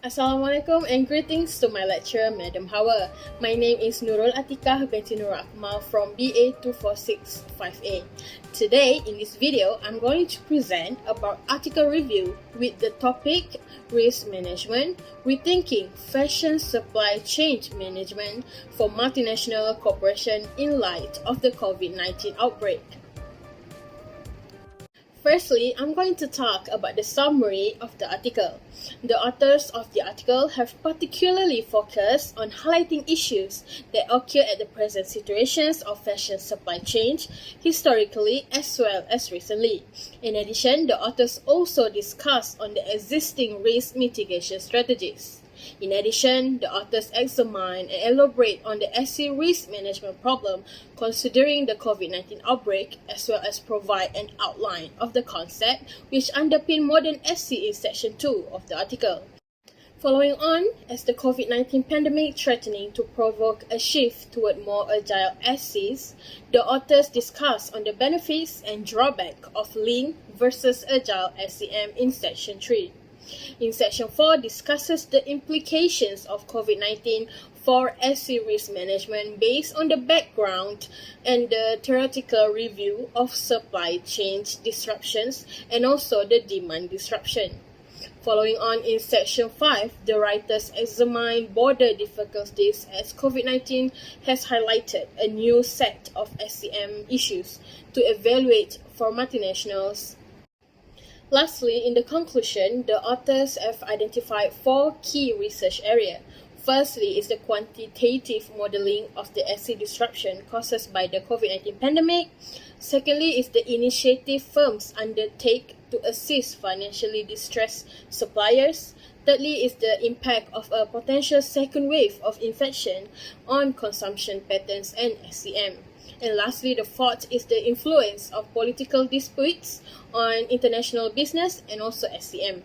Assalamualaikum and greetings to my lecturer, Madam Hawa. My name is Nurul Atikah binti Nur Akmal from BA246-5A. Today, in this video, I'm going to present about article review with the topic Risk Management, Rethinking Fashion Supply Chain Management for Multinational Corporation in light of the COVID-19 outbreak. Firstly, I'm going to talk about the summary of the article. The authors of the article have particularly focused on highlighting issues that occur at the present situations of fashion supply chain, historically as well as recently. In addition, the authors also discuss on the existing risk mitigation strategies. In addition, the authors examine and elaborate on the SC risk management problem considering the COVID-19 outbreak, as well as provide an outline of the concept which underpin modern SC in section 2 of the article. Following on, as the COVID-19 pandemic threatening to provoke a shift toward more agile SCs, the authors discuss on the benefits and drawback of lean versus agile SCM in section 3. In section 4 discusses the implications of COVID-19 for SC risk management based on the background and the theoretical review of supply chain disruptions and also the demand disruption. Following on in section 5, the writers examine border difficulties as COVID-19 has highlighted a new set of SCM issues to evaluate for multinationals. Lastly, in the conclusion, the authors have identified 4 key research areas. Firstly is the quantitative modeling of the SC disruption caused by the COVID-19 pandemic. Secondly is the initiative firms undertake to assist financially distressed suppliers. Thirdly is the impact of a potential second wave of infection on consumption patterns and SCM. And lastly, the fourth is the influence of political disputes on international business and also SCM.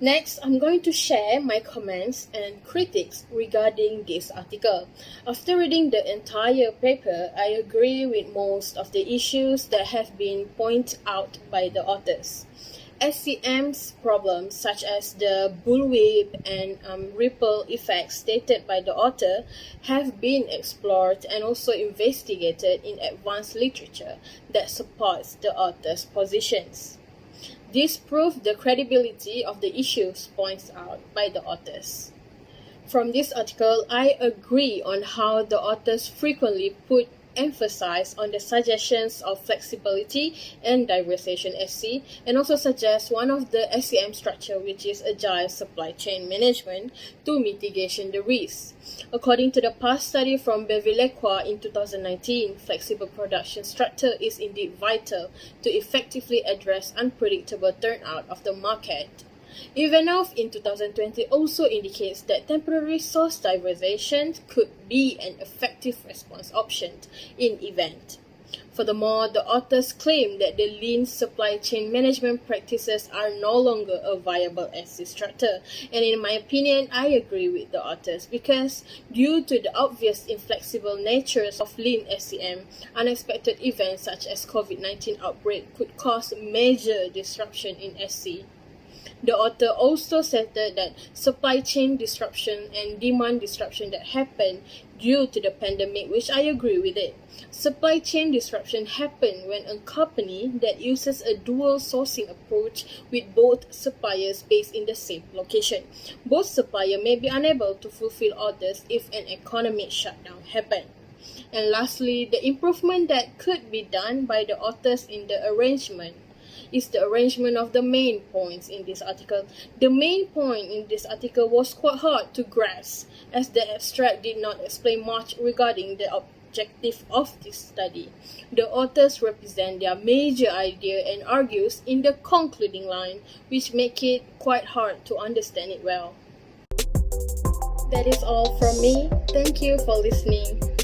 Next, I'm going to share my comments and critiques regarding this article. After reading the entire paper, I agree with most of the issues that have been pointed out by the authors. SCM's problems such as the bullwhip and ripple effects stated by the author have been explored and also investigated in advanced literature that supports the author's positions. This proves the credibility of the issues pointed out by the authors. From this article, I agree on how the authors frequently put emphasize on the suggestions of flexibility and diversification SC, and also suggest one of the SCM structure, which is agile supply chain management, to mitigation the risk. According to the past study from Bevilacqua in 2019, flexible production structure is indeed vital to effectively address unpredictable turnout of the market. Ivanov in 2020 also indicates that temporary source diversification could be an effective response option in event. Furthermore, the authors claim that the lean supply chain management practices are no longer a viable SC structure, and in my opinion, I agree with the authors because due to the obvious inflexible natures of lean SCM, unexpected events such as COVID-19 outbreak could cause major disruption in SC. The author also stated that supply chain disruption and demand disruption that happened due to the pandemic, which I agree with it. Supply chain disruption happen when a company that uses a dual sourcing approach with both suppliers based in the same location. Both suppliers may be unable to fulfill orders if an economic shutdown happens. And lastly, the improvement that could be done by the authors in the arrangement is the arrangement of the main points in this article. The main point in this article was quite hard to grasp as the abstract did not explain much regarding the objective of this study. The authors represent their major idea and argues in the concluding line, which make it quite hard to understand it well. That is all from me. Thank you for listening.